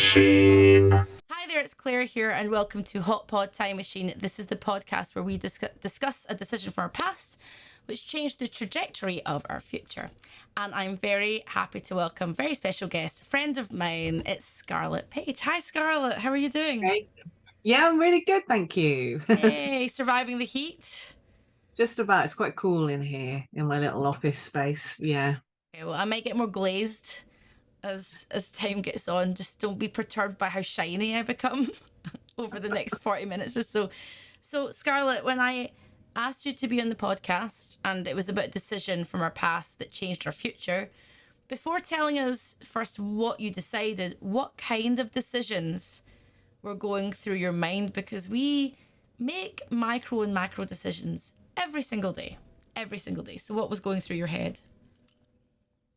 Machine. Hi there, it's Claire here, and welcome to Hot Pod Time Machine. This is the podcast where we discuss a decision from our past which changed the trajectory of our future. And I'm very happy to welcome very special guest, friend of mine, it's Scarlet Page. Hi, Scarlet, how are you doing? Great. Yeah, I'm really good, thank you. Hey, surviving the heat? Just about. It's quite cool in here in my little office space. Yeah. Okay, well, I might get more glazed as time gets on. Just don't be perturbed by how shiny I become over the next 40 minutes or so. So, Scarlett, when I asked you to be on the podcast and it was about a decision from our past that changed our future, before telling us first what you decided, what kind of decisions were going through your mind? Because we make micro and macro decisions every single day. Every single day. So what was going through your head?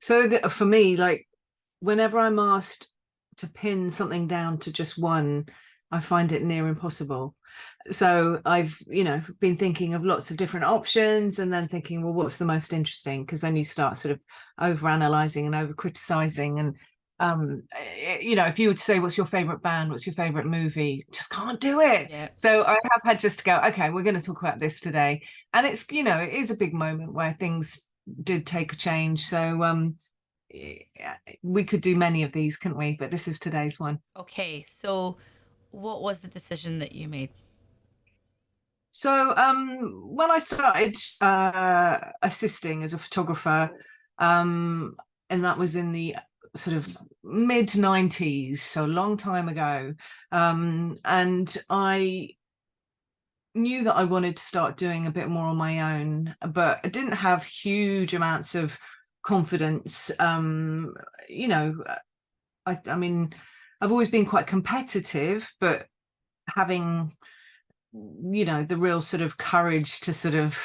So for me, like whenever I'm asked to pin something down to just one, I find it near impossible. So I've, been thinking of lots of different options and then thinking, well, what's the most interesting? Because then you start sort of over analyzing and over criticizing. And, if you would say, what's your favorite band? What's your favorite movie? Just can't do it. Yeah. So I have had just to go, okay, we're going to talk about this today. And it's, it is a big moment where things did take a change. So we could do many of these, couldn't we? But this is today's one. Okay. So what was the decision that you made? So when I started assisting as a photographer, and that was in the sort of mid 90s, so a long time ago, and I knew that I wanted to start doing a bit more on my own, but I didn't have huge amounts of confidence. I mean, I've always been quite competitive, but having the real sort of courage to sort of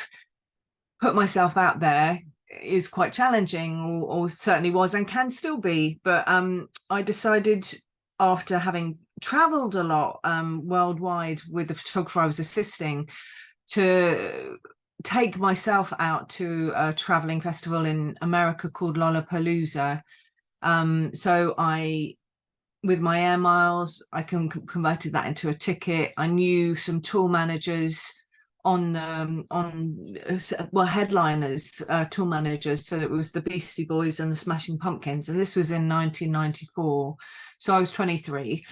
put myself out there is quite challenging, or certainly was and can still be. But I decided, after having traveled a lot worldwide with the photographer I was assisting, to take myself out to a traveling festival in America called Lollapalooza. So I, with my air miles, I converted that into a ticket. I knew some tour managers headliners, tour managers. So it was the Beastie Boys and the Smashing Pumpkins, and this was in 1994. So I was 23,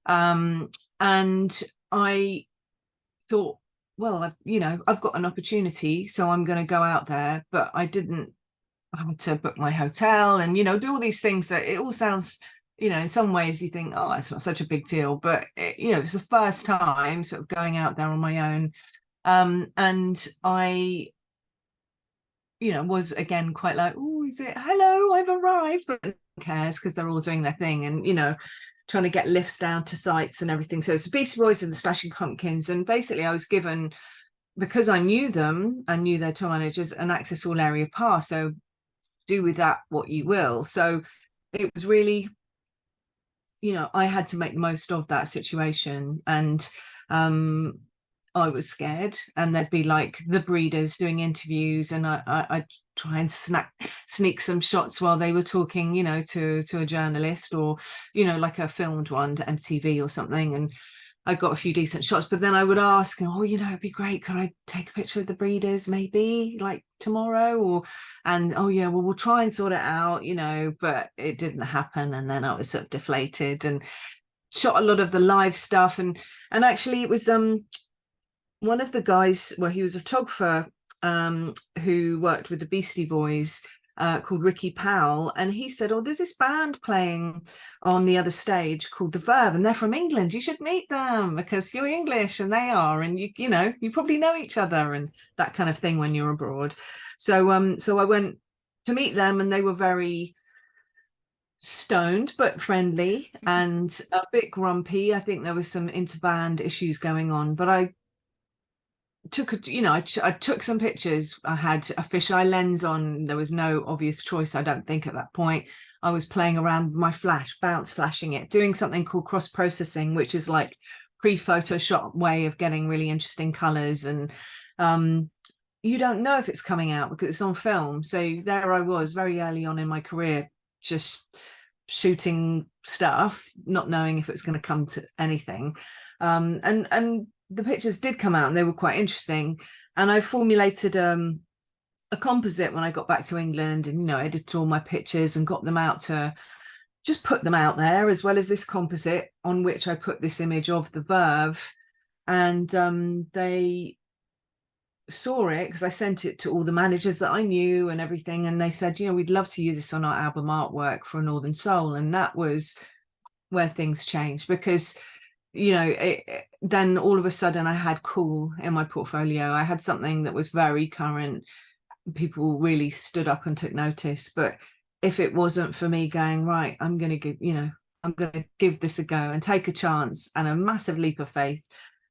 and I thought, well, I've got an opportunity, so I'm going to go out there. But I had to book my hotel and do all these things that it all sounds, in some ways you think, oh, it's not such a big deal, but it's the first time sort of going out there on my own. And I, was again quite like, oh, is it, hello, I've arrived, but no one cares because they're all doing their thing and, trying to get lifts down to sites and everything. So it's the Beastie Boys and the Smashing Pumpkins. And basically I was given, because I knew them and knew their tour managers, an access all area pass. So do with that what you will. So it was really, I had to make the most of that situation. And I was scared, and there'd be like the breeders doing interviews, and I'd try and sneak some shots while they were talking, to a journalist, or, like a filmed one to MTV or something. And I got a few decent shots, but then I would ask, oh, it'd be great. Could I take a picture of the breeders maybe like tomorrow? Oh yeah, well, we'll try and sort it out, but it didn't happen. And then I was sort of deflated and shot a lot of the live stuff. And actually it was, one of the guys, well, he was a photographer who worked with the Beastie Boys, called Ricky Powell, and he said, oh, there's this band playing on the other stage called The Verve, and they're from England. You should meet them because you're English and they are, and you probably know each other and that kind of thing when you're abroad. So I went to meet them, and they were very stoned but friendly and a bit grumpy. I think there was some interband issues going on, but I took some pictures. I had a fisheye lens on. There was no obvious choice, I don't think, at that point. I was playing around with my bounce flashing it, doing something called cross processing, which is like pre-Photoshop way of getting really interesting colors. And you don't know if it's coming out because it's on film. So there I was very early on in my career, just shooting stuff, not knowing if it's going to come to anything. And the pictures did come out and they were quite interesting. And I formulated a composite when I got back to England, and, you know, edited all my pictures and got them out to just put them out there, as well as this composite on which I put this image of the Verve. And they saw it because I sent it to all the managers that I knew and everything, and they said, you know, we'd love to use this on our album artwork for Northern Soul. And that was where things changed, because, you know, then all of a sudden I had cool in my portfolio. I had something that was very current. People really stood up and took notice. But if it wasn't for me going, right, I'm going to give this a go and take a chance and a massive leap of faith,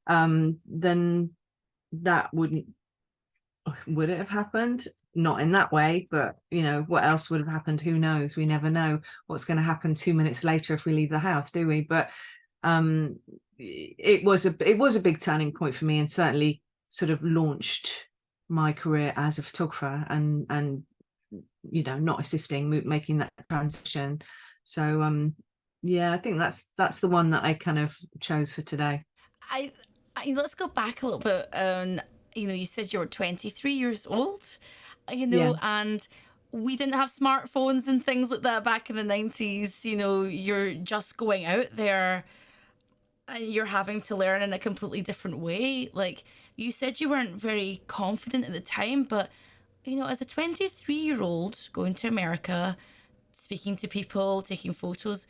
then that would it have happened? Not in that way, but, you know, what else would have happened? Who knows? We never know what's going to happen 2 minutes later if we leave the house, do we? But it was a big turning point for me, and certainly sort of launched my career as a photographer, and you know, not assisting, making that transition. So yeah, I think that's the one that I kind of chose for today. I let's go back a little bit. You know, you said you were 23 years old, you know, Yeah. and we didn't have smartphones and things like that back in the 90s. You know, you're just going out there and you're having to learn in a completely different way. Like you said, you weren't very confident at the time, but, you know, as a 23-year-old going to America, speaking to people, taking photos,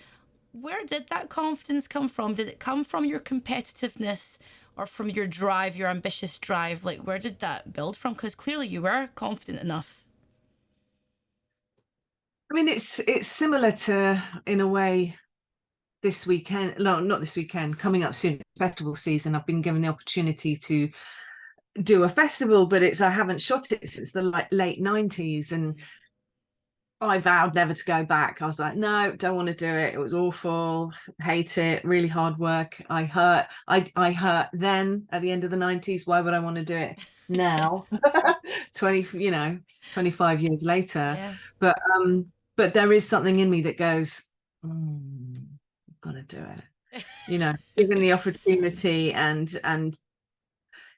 where did that confidence come from? Did it come from your competitiveness or from your drive, your ambitious drive? Like, where did that build from? Because clearly you were confident enough. I mean, it's similar to, in a way, this weekend. No, not this weekend. Coming up soon, festival season. I've been given the opportunity to do a festival, but I haven't shot it since the late 90s, and I vowed never to go back. I was like, no, don't want to do it. It was awful. Hate it. Really hard work. I hurt then at the end of the 90s. Why would I want to do it now? 25 years later. Yeah. But there is something in me that goes, I've got to do it. You know, given the opportunity, and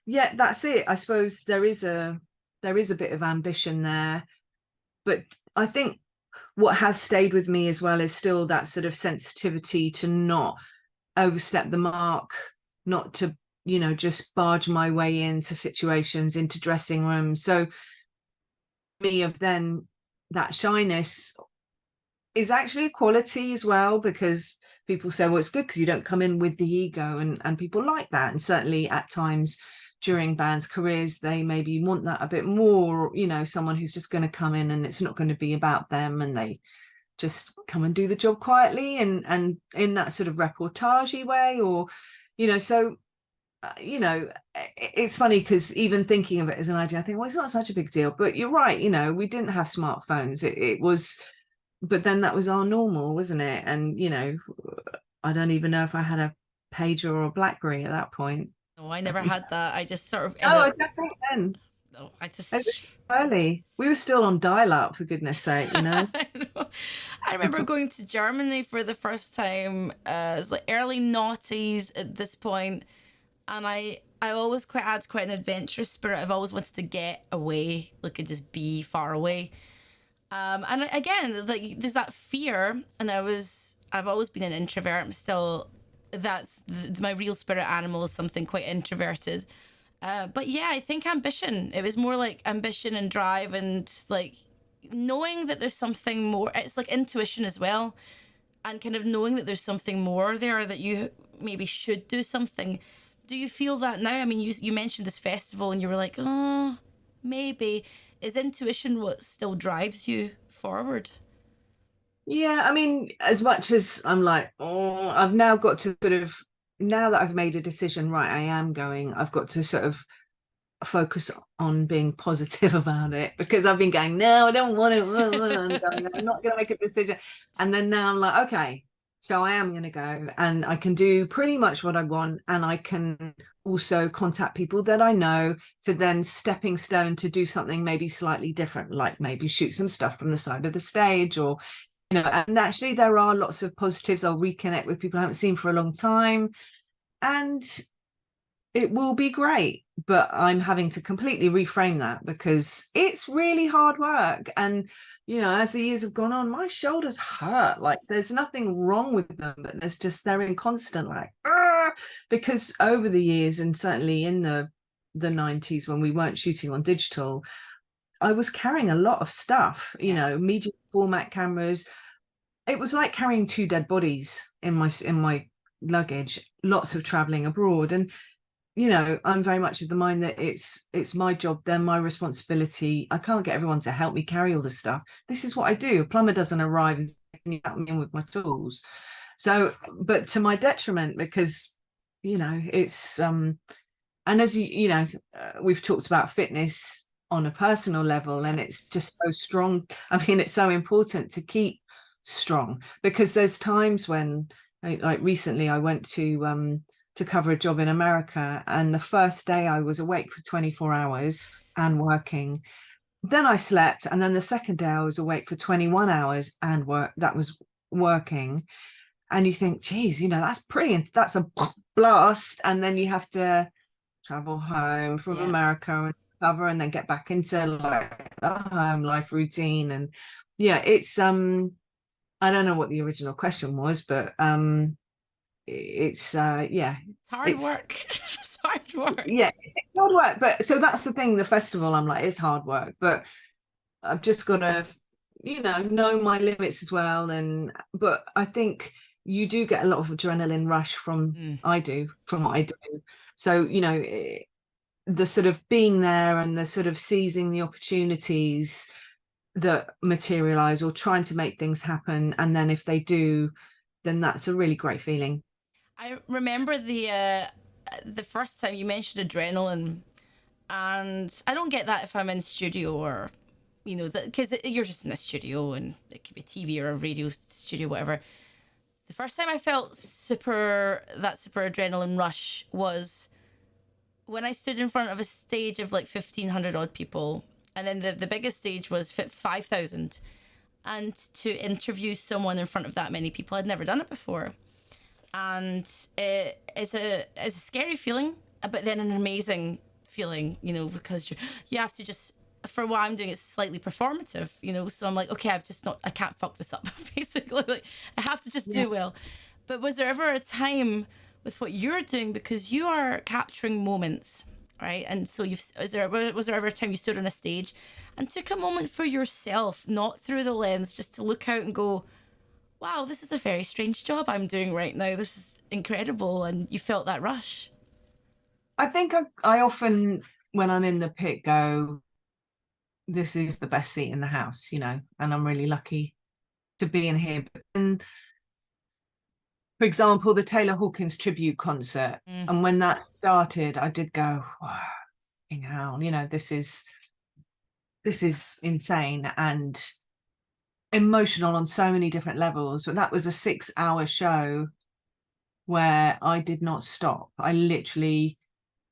yeah, that's it. I suppose there is a bit of ambition there. But I think what has stayed with me as well is still that sort of sensitivity to not overstep the mark, not to, you know, just barge my way into situations, into dressing rooms. So me of then that shyness is actually a quality as well, because people say, well, it's good because you don't come in with the ego, and people like that. And certainly at times during bands' careers, they maybe want that a bit more, you know, someone who's just going to come in and it's not going to be about them, and they just come and do the job quietly and in that sort of reportagey way, or, you know. So you know, it's funny because even thinking of it as an idea, I think, well, it's not such a big deal. But you're right, you know, we didn't have smartphones. It was, but then that was our normal, wasn't it? And, you know, I don't even know if I had a pager or a BlackBerry at that point. No, I never had that. I just sort of Oh, ended I up, don't think then. oh, I It was just early. We were still on dial-up, for goodness sake, you know. I know. I remember going to Germany for the first time. It was like early noughties at this point, and I always had quite an adventurous spirit. I've always wanted to get away, like and just be far away. And again, like there's that fear, and I've always been an introvert. I'm still my real spirit animal is something quite introverted. But yeah, I think ambition. It was more like ambition and drive, and like knowing that there's something more. It's like intuition as well, and kind of knowing that there's something more there, that you maybe should do something. Do you feel that now? I mean, you mentioned this festival, and you were like, oh, maybe. Is intuition what still drives you forward? Yeah, I mean, as much as I'm like, oh, I've now got to sort of, now that I've made a decision, right, I am going, I've got to sort of focus on being positive about it, because I've been going, no, I don't want to, I'm not going to make a decision. And then now I'm like, okay, so I am going to go, and I can do pretty much what I want, and I can also contact people that I know, to then stepping stone to do something maybe slightly different, like maybe shoot some stuff from the side of the stage, or you know, and actually there are lots of positives. I'll reconnect with people I haven't seen for a long time, and it will be great. But I'm having to completely reframe that because it's really hard work. And, you know, as the years have gone on, my shoulders hurt. Like there's nothing wrong with them, but there's just, they're in constant like, because over the years, and certainly in the 90s when we weren't shooting on digital, I was carrying a lot of stuff, you know, medium format cameras. It was like carrying 2 dead bodies in my luggage, lots of traveling abroad. And, you know, I'm very much of the mind that it's my job, then my responsibility. I can't get everyone to help me carry all this stuff. This is what I do. A plumber doesn't arrive and help me in with my tools. So, but to my detriment, because, you know, it's and as you know, we've talked about fitness on a personal level, and it's just so strong. I mean, it's so important to keep strong, because there's times when, like recently I went to cover a job in America, and the first day I was awake for 24 hours and working. Then I slept, and then the second day I was awake for 21 hours and working. And you think, geez, you know, that's pretty, that's a blast. And then you have to travel home from America and cover, and then get back into like a home life routine. And yeah, it's I don't know what the original question was, but it's it's hard work. It's hard work. Yeah, it's hard work. But so that's the thing, the festival, I'm like, it's hard work, but I've just got to, you know my limits as well. And but I think you do get a lot of adrenaline rush from I do, from what I do. So, you know, the sort of being there and the sort of seizing the opportunities that materialize, or trying to make things happen, and then if they do, then that's a really great feeling. I remember the first time you mentioned adrenaline, and I don't get that if I'm in studio, or you know, because you're just in a studio and it could be TV or a radio studio, whatever. The first time I felt super adrenaline rush was when I stood in front of a stage of like 1,500 odd people, and then the biggest stage was 5,000, and to interview someone in front of that many people, I'd never done it before, and it's a scary feeling, but then an amazing feeling, you know, because you have to just, for what I'm doing, it's slightly performative, you know, so I'm like, okay, I can't fuck this up, basically, like I have to just do well. But was there ever a time with what you're doing, because you are capturing moments, right? And so was there ever a time you stood on a stage and took a moment for yourself, not through the lens, just to look out and go, wow, this is a very strange job I'm doing right now, this is incredible, and you felt that rush? I think I often, when I'm in the pit, go, this is the best seat in the house, you know, and I'm really lucky to be in here. But then, for example, the Taylor Hawkins tribute concert, and when that started, I did go, wow, hell, you know, this is insane and emotional on so many different levels. But that was a 6-hour show where I did not stop. I literally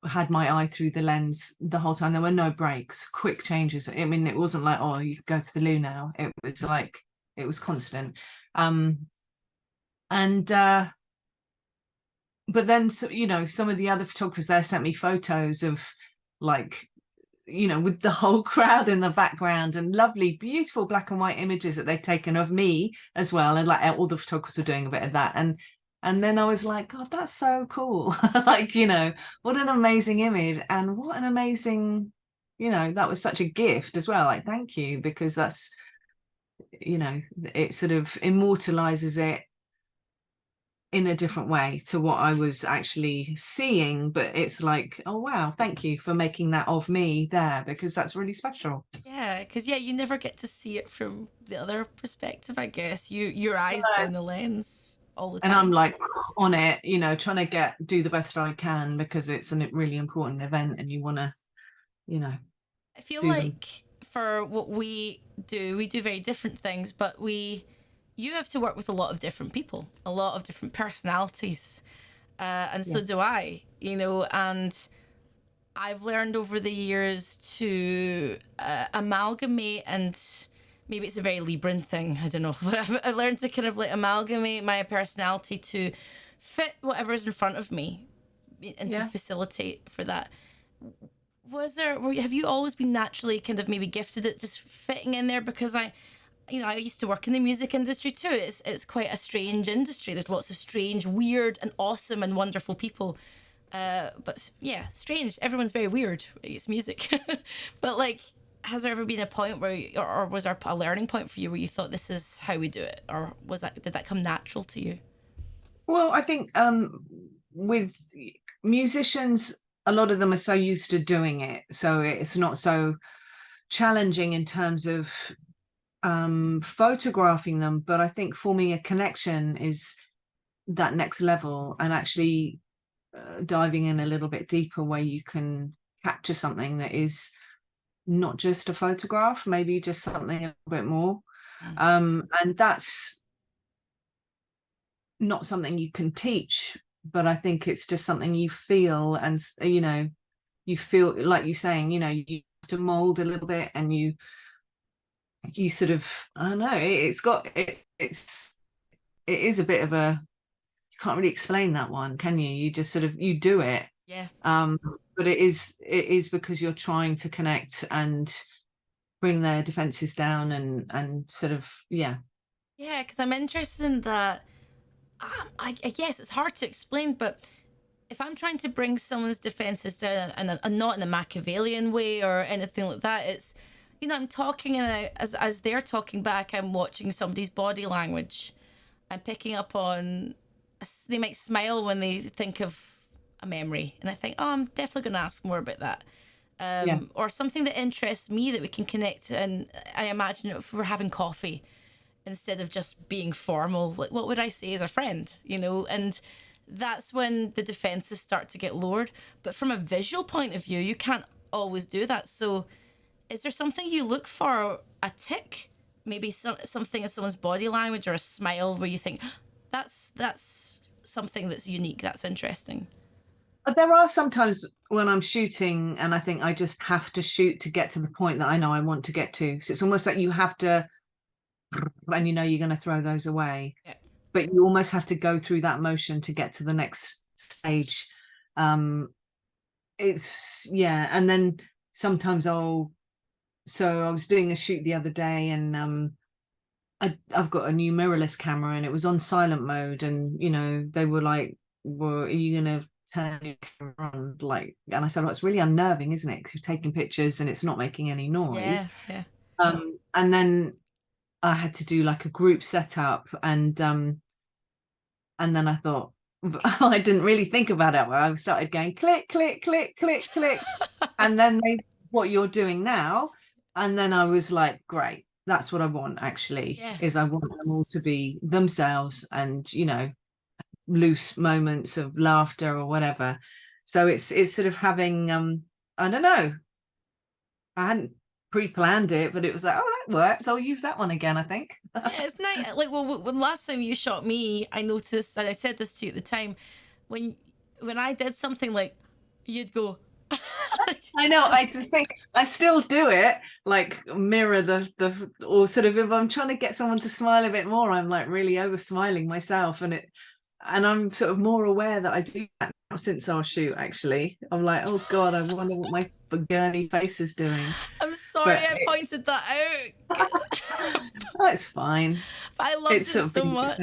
had my eye through the lens the whole time. There were no breaks, quick changes. I mean, it wasn't like, oh, you go to the loo now. It was like, it was constant. But then, so, you know, some of the other photographers there sent me photos of, like, you know, with the whole crowd in the background, and lovely, beautiful black and white images that they'd taken of me as well. And like all the photographers were doing a bit of that. And then I was like, God, that's so cool. Like, you know, what an amazing image, and what an amazing, you know, that was such a gift as well. Like, thank you, because that's, you know, it sort of immortalizes it in a different way to what I was actually seeing. But it's like, oh wow, thank you for making that of me there, because that's really special. Yeah, because you never get to see it from the other perspective, I guess. Your eyes down the lens all the time. And I'm like on it, you know, trying to do the best I can, because it's a really important event, and you want to, you know, I feel like for what we do very different things, but you have to work with a lot of different people, a lot of different personalities, and so do I, you know, and I've learned over the years to amalgamate and maybe it's a very Libran thing. I don't know. I learned to kind of like amalgamate my personality to fit whatever's in front of me and to facilitate for that. Have you always been naturally kind of maybe gifted at just fitting in there? Because I used to work in the music industry too. It's quite a strange industry. There's lots of strange, weird and awesome and wonderful people. But yeah, strange. Everyone's very weird. It's music. But like, has there ever been a point where, or was there a learning point for you where you thought this is how we do it? Or did that come natural to you? Well, I think with musicians, a lot of them are so used to doing it, so it's not so challenging in terms of photographing them. But I think forming a connection is that next level, and actually diving in a little bit deeper where you can capture something that is not just a photograph, maybe just something a bit more. And that's not something you can teach, but I think it's just something you feel. And you feel like you're saying, you have to mold a little bit, and you sort of, I don't know, it is a bit of a, you can't really explain that one, can you? You just sort of, you do it. Yeah. But it is because you're trying to connect and bring their defenses down, and sort of, yeah, because I'm interested in that. I guess it's hard to explain, but if I'm trying to bring someone's defenses down, and not in a Machiavellian way or anything like that, it's, I'm talking, and as they're talking back, I'm watching somebody's body language. I'm picking up on, they might smile when they think of a memory, and I think, oh, I'm definitely going to ask more about that. Or something that interests me that we can connect. And I imagine if we're having coffee, instead of just being formal, like, what would I say as a friend, and that's when the defenses start to get lowered. But from a visual point of view, you can't always do that. So is there something you look for, a tick, maybe something in someone's body language or a smile where you think, that's something that's unique, that's interesting? But there are sometimes when I'm shooting and I think I just have to shoot to get to the point that I know I want to get to. So it's almost like you have to, and you're going to throw those away. Yeah. But you almost have to go through that motion to get to the next stage. It's, and then sometimes so I was doing a shoot the other day, and I've got a new mirrorless camera, and it was on silent mode, and they were like, well, are you gonna turn your camera on? Like, and I said, well, it's really unnerving, isn't it, because you're taking pictures and it's not making any noise. And then I had to do like a group setup, and then I thought, I didn't really think about it. I started going click, click, click, click, click, and then what you're doing now. And then I was like, great, that's what I want, actually, is I want them all to be themselves, and loose moments of laughter or whatever. So it's sort of having I don't know, I hadn't pre-planned it, but it was like, oh, that worked, I'll use that one again, I think. It's nice. Like, well, when last time you shot me, I noticed, and I said this to you at the time, when I did something, like, you'd go I know, I just think I still do it, like mirror the or sort of, if I'm trying to get someone to smile a bit more, I'm like really over smiling myself, and I'm sort of more aware that I do that now since our shoot, actually. I'm like, oh god, I wonder what my girly face is doing. I'm sorry, I pointed that out. Oh, it's fine. But I loved it so much.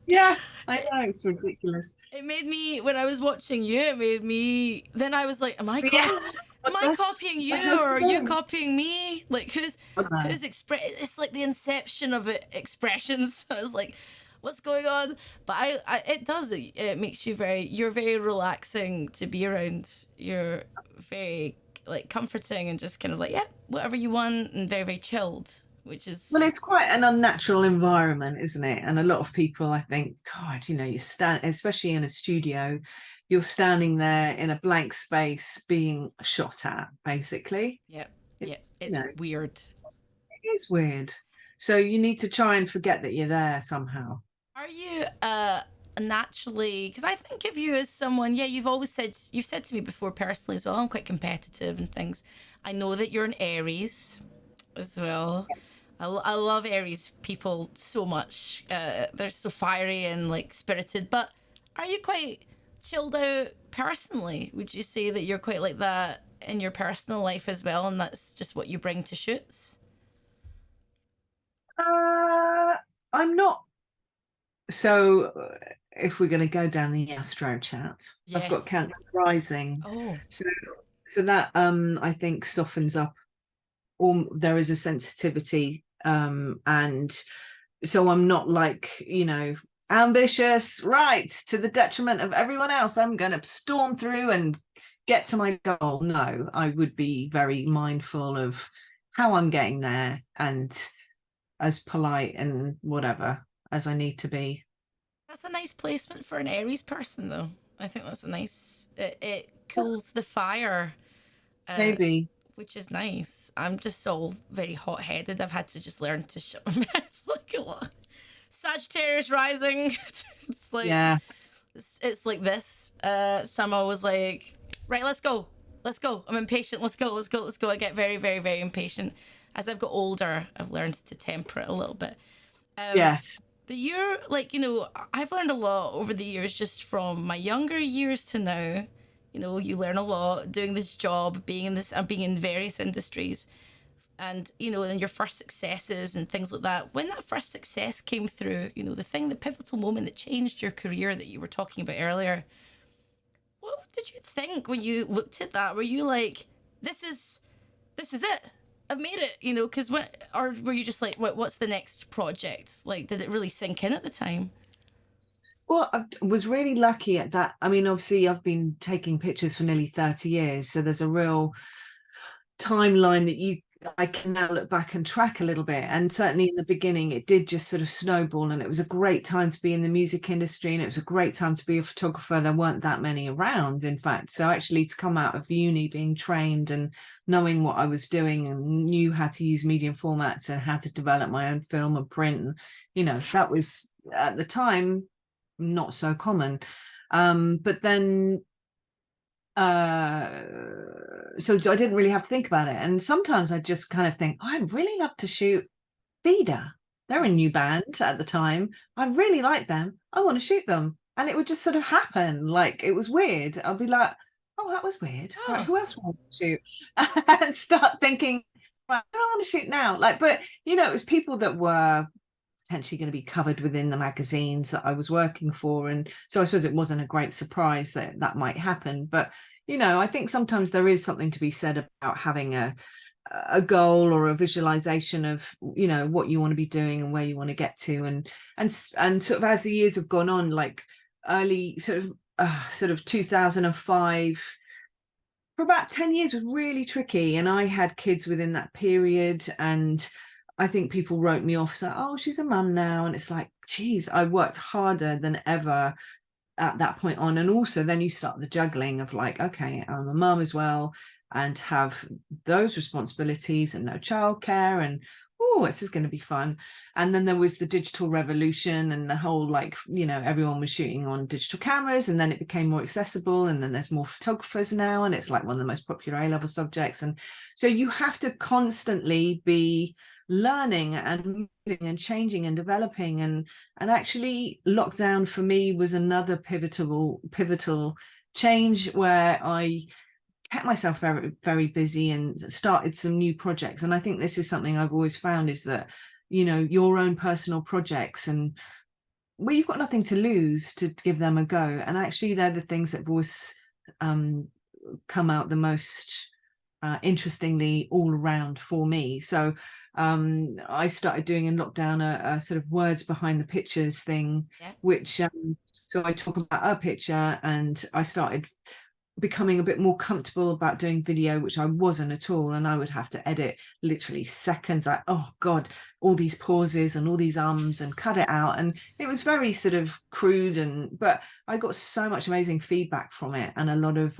Yeah, I know, it's ridiculous. It made me, when I was watching you, then I was like, am I copying you, or are you copying me? Like, who's it's like the inception of expressions. I was like, what's going on? But it makes you you're very relaxing to be around. You're very like comforting and just kind of like, yeah, whatever you want, and very, very chilled, which is, well, it's quite an unnatural environment, isn't it? And a lot of people, I think, god, you stand, especially in a studio, you're standing there in a blank space being shot at, basically. It's weird. It is weird. So you need to try and forget that you're there somehow. Are you naturally, because I think of you as someone, you've said to me before personally as well, I'm quite competitive and things. I know that you're an Aries as well. I love Aries people so much. They're so fiery and like spirited. But are you quite chilled out personally? Would you say that you're quite like that in your personal life as well, and that's just what you bring to shoots? I'm not. So if we're going to go down the astro chat, I've got Yes. Cancer rising. Oh, So that I think softens up, or there is a sensitivity, and so I'm not like, ambitious, right, to the detriment of everyone else. I'm going to storm through and get to my goal. No, I would be very mindful of how I'm getting there, and as polite and whatever as I need to be. that's a nice placement for an Aries person, though. I think that's a nice. It cools the fire, uh, Maybe. which is nice. I'm just all very hot headed. I've had to just learn to shut my mouth like a lot. Sagittarius rising. It's like Yeah. it's like this. Summer was like, right, let's go. Let's go. I'm impatient. Let's go. Let's go. Let's go. I get very, very, very impatient. As I've got older, I've learned to temper it a little bit. Yes. But you're like, I've learned a lot over the years just from my younger years to now. You learn a lot doing this job, being in various industries. And, then your first successes and things like that. When that first success came through, the pivotal moment that changed your career that you were talking about earlier, what did you think when you looked at that? Were you like, this is it? I've made it, because or were you just like, what's the next project? Like, did it really sink in at the time? Well, I was really lucky at that. I mean, obviously, I've been taking pictures for nearly 30 years. So there's a real timeline that I can now look back and track a little bit. And certainly in the beginning, it did just sort of snowball, and it was a great time to be in the music industry, and it was a great time to be a photographer. There weren't that many around, in fact. So actually to come out of uni being trained and knowing what I was doing and knew how to use medium formats and how to develop my own film and print, that was at the time not so common. But then so I didn't really have to think about it. And sometimes I just kind of think, I'd really love to shoot Vida. They're a new band at the time. I really like them. I want to shoot them. And it would just sort of happen. Like, it was weird. I'll be like, oh, that was weird. Oh. Right, who else want to shoot? And start thinking, well, I don't want to shoot now. Like, but it was people that were potentially going to be covered within the magazines that I was working for. And so I suppose it wasn't a great surprise that that might happen. But, I think sometimes there is something to be said about having a goal or a visualization of, what you want to be doing and where you want to get to. And sort of as the years have gone on, like early sort of 2005, for about 10 years was really tricky. And I had kids within that period, and I think people wrote me off, so, oh, she's a mum now. And it's like, geez, I worked harder than ever at that point on. And also then you start the juggling of like, okay, I'm a mum as well, and have those responsibilities and no childcare, and oh, this is going to be fun. And then there was the digital revolution and the whole, like, everyone was shooting on digital cameras, and then it became more accessible, and then there's more photographers now, and it's like one of the most popular A-level subjects. And so you have to constantly be learning and moving and changing and developing, and actually lockdown for me was another pivotal change, where I kept myself very, very busy and started some new projects. And I think this is something I've always found, is that your own personal projects, and where you've got nothing to lose, to give them a go. And actually they're the things that have always come out the most interestingly all around for me. So I started doing in lockdown a sort of words behind the pictures thing, which so I talk about a picture, and I started becoming a bit more comfortable about doing video, which I wasn't at all. And I would have to edit literally seconds, like, oh god, all these pauses and all these ums, and cut it out. And it was very sort of crude, but I got so much amazing feedback from it, and a lot of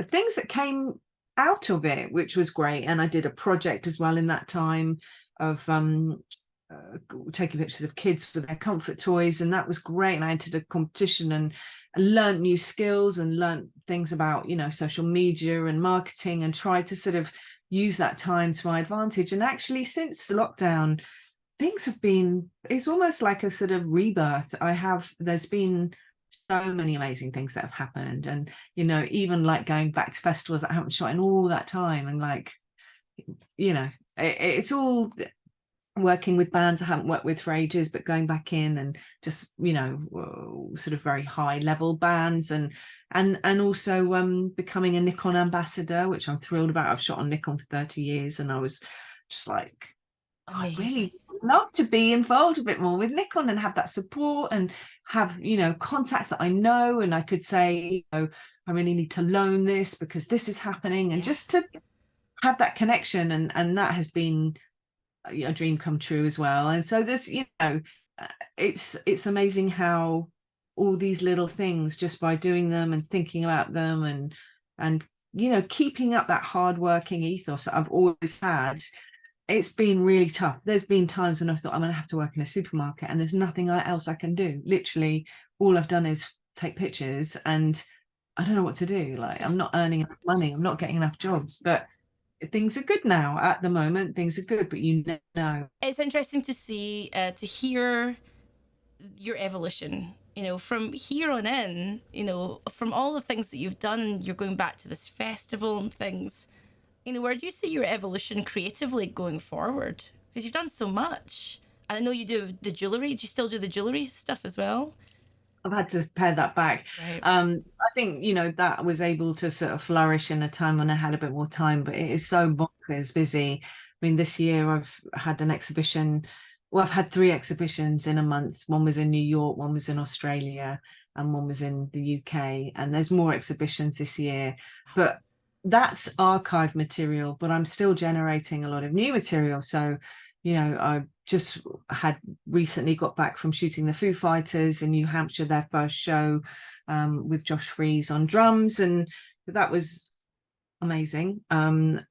things that came out of it, which was great. And I did a project as well in that time of taking pictures of kids for their comfort toys, and that was great. And I entered a competition and learned new skills and learned things about social media and marketing, and tried to sort of use that time to my advantage. And actually, since lockdown, things have been, it's almost like a sort of rebirth. There's been so many amazing things that have happened. And, you know, even like going back to festivals that I haven't shot in all that time. And like, you know, it's all working with bands I haven't worked with for ages, but going back in and just, you know, sort of very high level bands, and also becoming a Nikon ambassador, which I'm thrilled about. I've shot on Nikon for 30 years, and I was just like, I Amazing. really love to be involved a bit more with Nikon and have that support and have, you know, contacts that I know, and I could say, you know, I really need to loan this because this is happening, and just to have that connection, and that has been a dream come true as well. And so there's, you know, it's amazing how all these little things, just by doing them and thinking about them, and you know, keeping up that hardworking ethos that I've always had, it's been really tough. There's been times when I thought I'm gonna have to work in a supermarket and there's nothing else I can do. Literally all I've done is take pictures, and I don't know what to do. Like, I'm not earning enough money, I'm not getting enough jobs, but things are good now. At the moment things are good, but you never know. It's interesting to see, to hear your evolution, you know, from here on in, you know, from all the things that you've done. You're going back to this festival and things, you know, where do you see your evolution creatively going forward? Because you've done so much. And I know you do the jewellery. Do you still do the jewellery stuff as well? I've had to pare that back. Right. I think, you know, that was able to sort of flourish in a time when I had a bit more time, but it is so bonkers busy. I mean, this year I've had an exhibition. Well, I've had 3 exhibitions in a month. One was in New York, one was in Australia, and one was in the UK. And there's more exhibitions this year, but that's archive material, but I'm still generating a lot of new material. So, you know, I just had recently got back from shooting the Foo Fighters in New Hampshire, their first show, with Josh Freese on drums, and that was amazing. And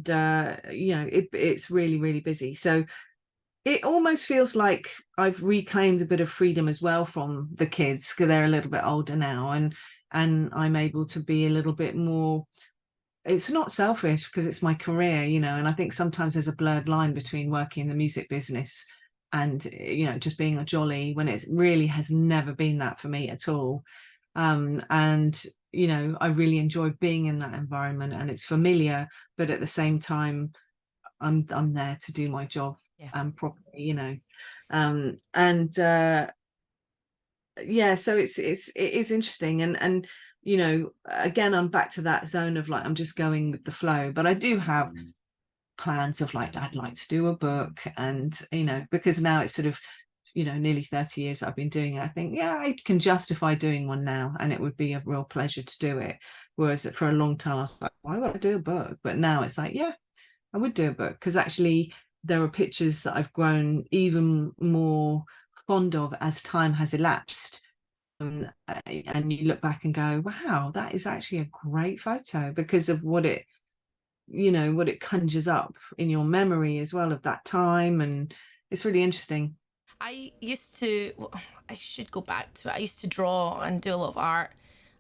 you know, it's really, really busy. So it almost feels like I've reclaimed a bit of freedom as well from the kids, because they're a little bit older now, and I'm able to be a little bit more, it's not selfish because it's my career, you know. And I think sometimes there's a blurred line between working in the music business and, you know, just being a jolly, when it really has never been that for me at all. And you know, I really enjoy being in that environment, and it's familiar, but at the same time I'm there to do my job properly, you know. And yeah, so it is interesting, and you know, again, I'm back to that zone of like, I'm just going with the flow. But I do have plans of like, I'd like to do a book, and you know, because now it's sort of, you know, nearly 30 years I've been doing it, I think, yeah, I can justify doing one now, and it would be a real pleasure to do it. Whereas for a long time I was like, why would I do a book? But now it's like, yeah, I would do a book, because actually there are pictures that I've grown even more fond of as time has elapsed. And you look back and go, wow, that is actually a great photo, because of what it, you know, what it conjures up in your memory as well of that time. And it's really interesting. I used to, well, I should go back to it. I used to draw and do a lot of art.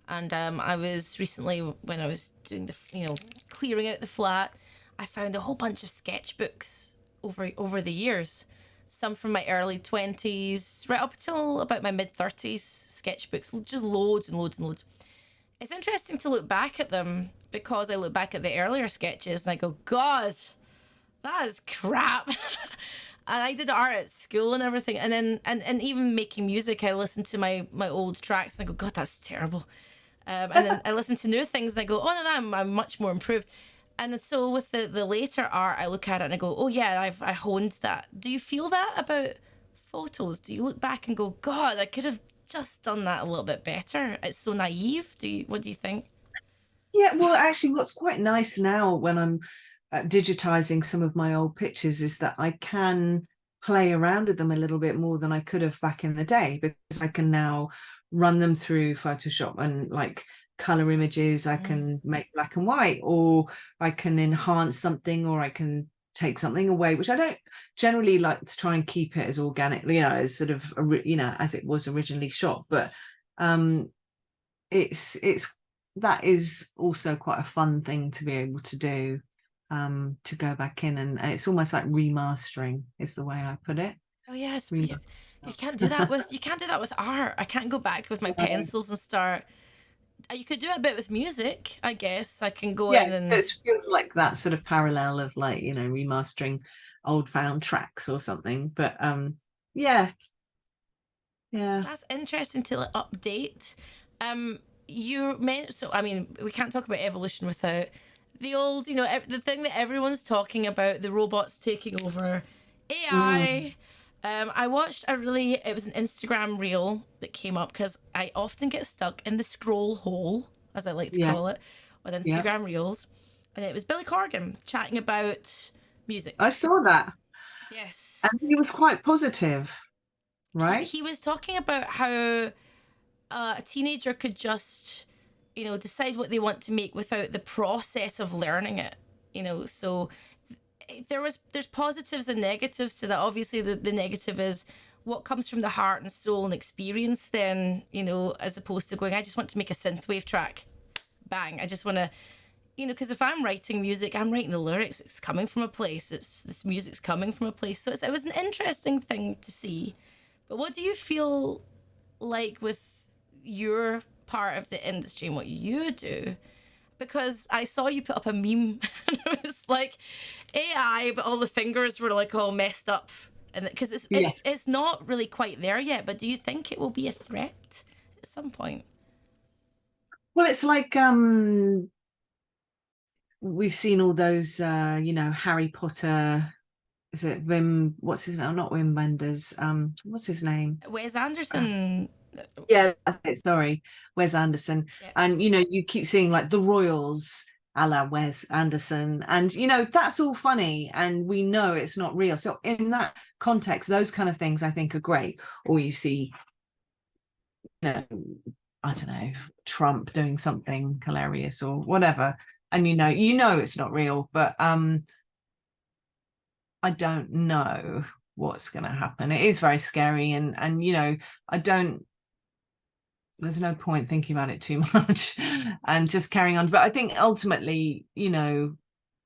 And I was recently, when I was doing the, you know, clearing out the flat, I found a whole bunch of sketchbooks over the years. Some from my early 20s, right up till about my mid 30s, sketchbooks, just loads and loads and loads. It's interesting to look back at them, because I look back at the earlier sketches and I go, God, that is crap. And I did art at school and everything. And then, and even making music, I listen to my old tracks and I go, God, that's terrible. And then I listen to new things and I go, oh no, I'm much more improved. And so with the later art, I look at it and I go, oh yeah, I honed that. Do you feel that about photos? Do you look back and go, God, I could have just done that a little bit better? It's so naive. What do you think? Yeah, well, actually, what's quite nice now when I'm digitizing some of my old pictures is that I can play around with them a little bit more than I could have back in the day, because I can now run them through Photoshop and like color images. I can make black and white, or I can enhance something, or I can take something away, which I don't generally like to try and keep it as organically, you know, as sort of, you know, as it was originally shot. But it's that is also quite a fun thing to be able to do. to go back in, and it's almost like remastering is the way I put it. Oh yes, but you can't do that with art. I can't go back with my pencils and start. You could do a bit with music, I guess. I can go in so and it feels like that sort of parallel of like, you know, remastering old found tracks or something. But yeah. that's interesting to like, update. You meant so. I mean, we can't talk about evolution without the old, you know, the thing that everyone's talking about, the robots taking over, AI. I watched it was an Instagram reel that came up because I often get stuck in the scroll hole, as I like to call it, on Instagram reels. And it was Billy Corgan chatting about music. I saw that. Yes. And he was quite positive, right? He was talking about how a teenager could just, you know, decide what they want to make without the process of learning it, you know. So there's positives and negatives to that. Obviously the negative is what comes from the heart and soul and experience then, you know, as opposed to going, I just want to make a synthwave track, bang, I just want to, you know, because if I'm writing music, I'm writing the lyrics, it's coming from a place, this music's coming from a place. So it was an interesting thing to see. But what do you feel like with your part of the industry and what you do? Because I saw you put up a meme and it was like AI, but all the fingers were like all messed up, and because it's not really quite there yet. But do you think it will be a threat at some point? Well, it's like we've seen all those you know, Harry Potter, is it Wim, what's his name, not Wim Wenders, what's his name, Wes Anderson. yeah, that's it, sorry, Wes Anderson. And you know, you keep seeing like the Royals a la Wes Anderson, and you know, that's all funny and we know it's not real. So in that context, those kind of things I think are great. Or you see, you know, I don't know, Trump doing something hilarious or whatever, and you know it's not real. But I don't know what's going to happen. It is very scary, and you know, there's no point thinking about it too much and just carrying on. But I think ultimately, you know,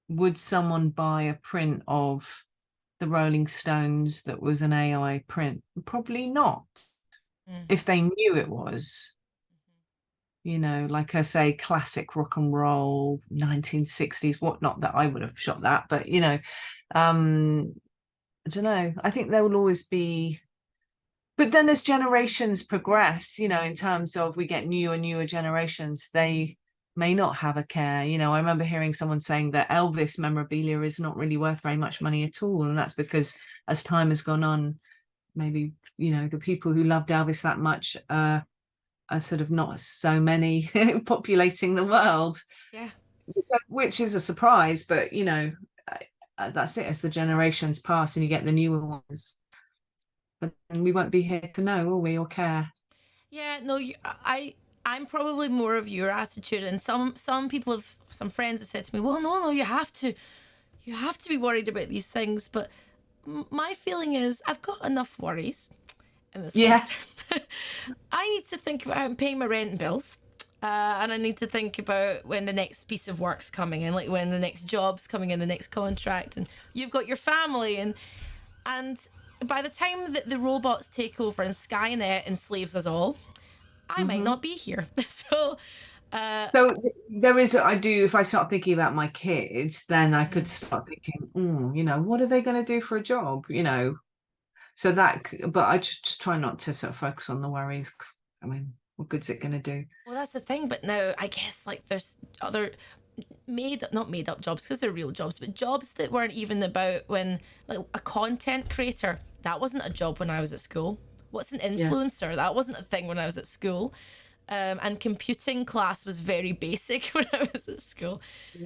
would someone buy a print of the Rolling Stones that was an AI print? Probably not. If they knew it was, you know, like I say, classic rock and roll, 1960s, whatnot, that I would have shot that. But, you know, I don't know. I think there will always be. But then as generations progress, you know, in terms of we get newer and newer generations, they may not have a care. You know, I remember hearing someone saying that Elvis memorabilia is not really worth very much money at all. And that's because as time has gone on, maybe, you know, the people who loved Elvis that much are sort of not so many populating the world. Yeah. Which is a surprise, but, you know, that's it. As the generations pass and you get the newer ones, and we won't be here to know, will we, or care? Yeah, no, I'm probably more of your attitude, and some friends have said to me, well, no, you have to be worried about these things. But my feeling is I've got enough worries in this lifetime. I need to think about how I'm paying my rent and bills, and I need to think about when the next piece of work's coming in, like when the next job's coming in, the next contract, and you've got your family, and by the time that the robots take over and Skynet enslaves us all, I might not be here. So there is, I do, if I start thinking about my kids, then I could start thinking, you know, what are they going to do for a job, you know? So that, but I just try not to sort of focus on the worries. I mean, what good's it going to do? Well, that's the thing. But now I guess like there's other not made up jobs, because they're real jobs, but jobs that weren't even about when, like a content creator, that wasn't a job when I was at school. What's an influencer? That wasn't a thing when I was at school. And computing class was very basic when I was at school.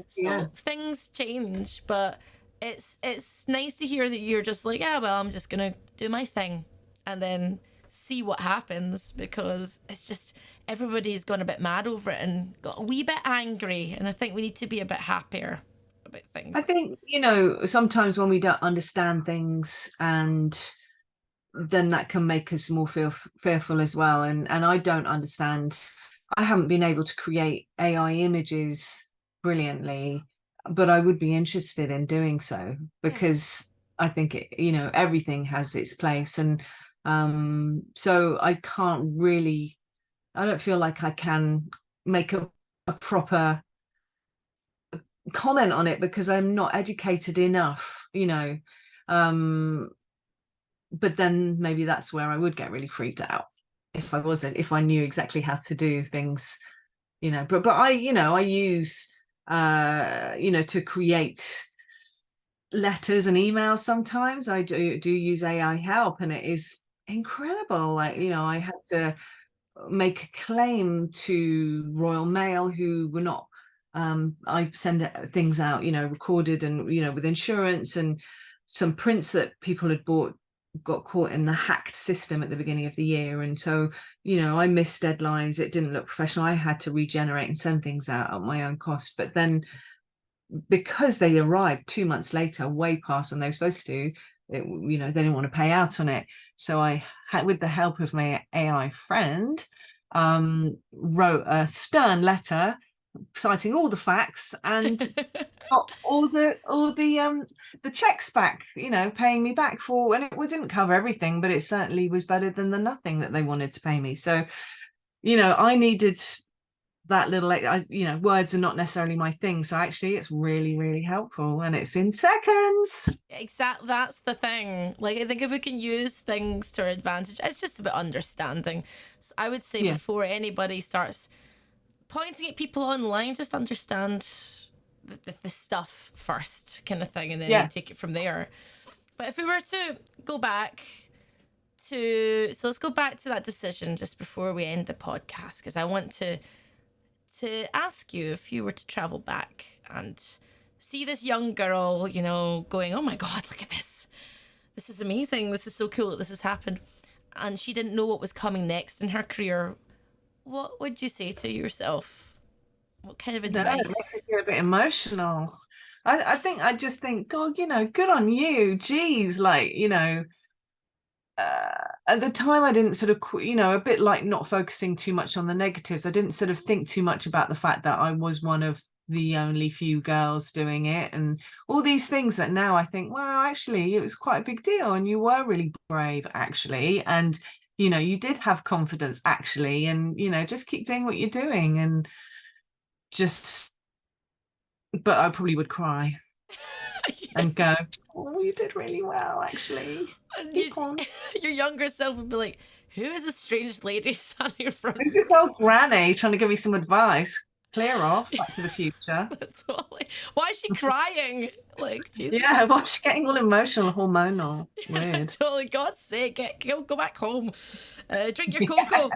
So things change, but it's nice to hear that you're just like, yeah, well, I'm just gonna do my thing and then see what happens, because it's just everybody's gone a bit mad over it and got a wee bit angry, and I think we need to be a bit happier about things. I think, you know, sometimes when we don't understand things, and then that can make us more fearful as well. And I don't understand. I haven't been able to create AI images brilliantly. but I would be interested in doing so, because I think everything has its place, and so I don't feel like I can make a proper comment on it, because I'm not educated enough, but then maybe that's where I would get really freaked out if I knew exactly how to do things, but I use to create letters and emails. Sometimes I do use AI help, and it is incredible. Like, I had to make a claim to Royal Mail, who were not I send things out, recorded, and with insurance, and some prints that people had bought got caught in the hacked system at the beginning of the year, and so I missed deadlines. It didn't look professional. I had to regenerate and send things out at my own cost, but then because they arrived 2 months later, way past when they were supposed to, they didn't want to pay out on it. So I had, with the help of my AI friend, wrote a stern letter citing all the facts, and got all the checks back, paying me back for, and it didn't cover everything, but it certainly was better than the nothing that they wanted to pay me. So I needed that little, words are not necessarily my thing, so actually it's really, really helpful, and it's in seconds. Exactly, that's the thing. Like, I think if we can use things to our advantage, it's just about understanding. So I would say before anybody starts pointing at people online, just understand the stuff first, kind of thing, and then you take it from there. But if we were to go back to, so let's go back to that decision just before we end the podcast, because I want to ask you, if you were to travel back and see this young girl, going, oh my God, look at this. This is amazing. This is so cool that this has happened. And she didn't know what was coming next in her career. What would you say to yourself? What kind of advice? That makes me feel a bit emotional. I just think, God, good on you. Geez, like, at the time I didn't sort of, a bit like not focusing too much on the negatives. I didn't sort of think too much about the fact that I was one of the only few girls doing it, and all these things that now I think, wow, actually it was quite a big deal, and you were really brave, actually, and you did have confidence, actually, and just keep doing what you're doing, and but I probably would cry and go, oh, you did really well, actually. Keep on. Your younger self would be like, who is this strange lady standing in front of me? Who's this old granny trying to give me some advice? Clear off, Back to the Future. Totally. Why is she crying? Like, Jesus. Yeah, why is she getting all emotional, hormonal? Weird. Totally. God's sake, go back home. Drink your cocoa.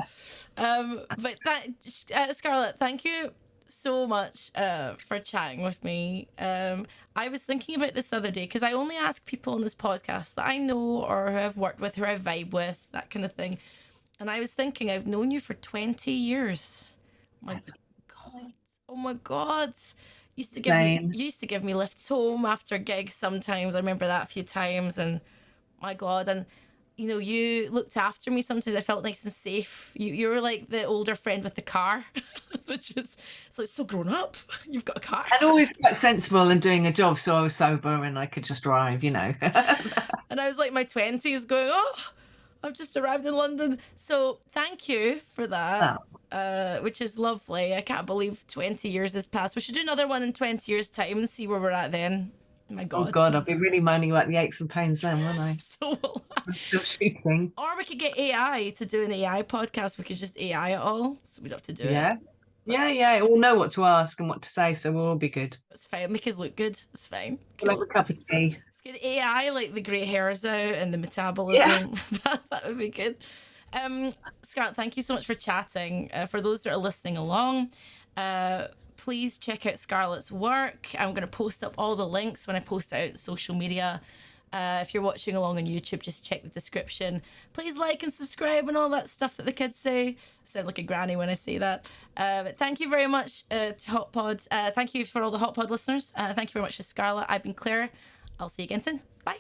But Scarlett, thank you so much for chatting with me. I was thinking about this the other day, because I only ask people on this podcast that I know or who I've worked with, who I vibe with, that kind of thing. And I was thinking, I've known you for 20 years. Oh my God. You used to give me lifts home after gigs sometimes. I remember that a few times, and my God. And you looked after me sometimes. I felt nice and safe. You were like the older friend with the car, which is, it's like, so grown up. You've got a car. And always quite sensible and doing a job, so I was sober and I could just drive, And I was like my 20s going, oh, I've just arrived in London. So thank you for that, which is lovely. I can't believe 20 years has passed. We should do another one in 20 years' time and see where we're at then. My God. Oh God, I'll be really moaning about the aches and pains then, won't I? So I'm still shooting. Or we could get AI to do an AI podcast. We could just AI it all, so we'd have to do it. Yeah. We'll know what to ask and what to say, so we'll all be good. It's fine. Make us look good. It's fine. Cool. Like a cup of tea. Get AI, like the grey hairs out and the metabolism. Yeah. that would be good. Scarlett, thank you so much for chatting. For those that are listening along, please check out Scarlett's work. I'm going to post up all the links when I post out social media. If you're watching along on YouTube, just check the description. Please like and subscribe and all that stuff that the kids say. I sound like a granny when I say that. But thank you very much to Hot Pod. Thank you for all the Hot Pod listeners. Thank you very much to Scarlett. I've been Claire. I'll see you again soon. Bye.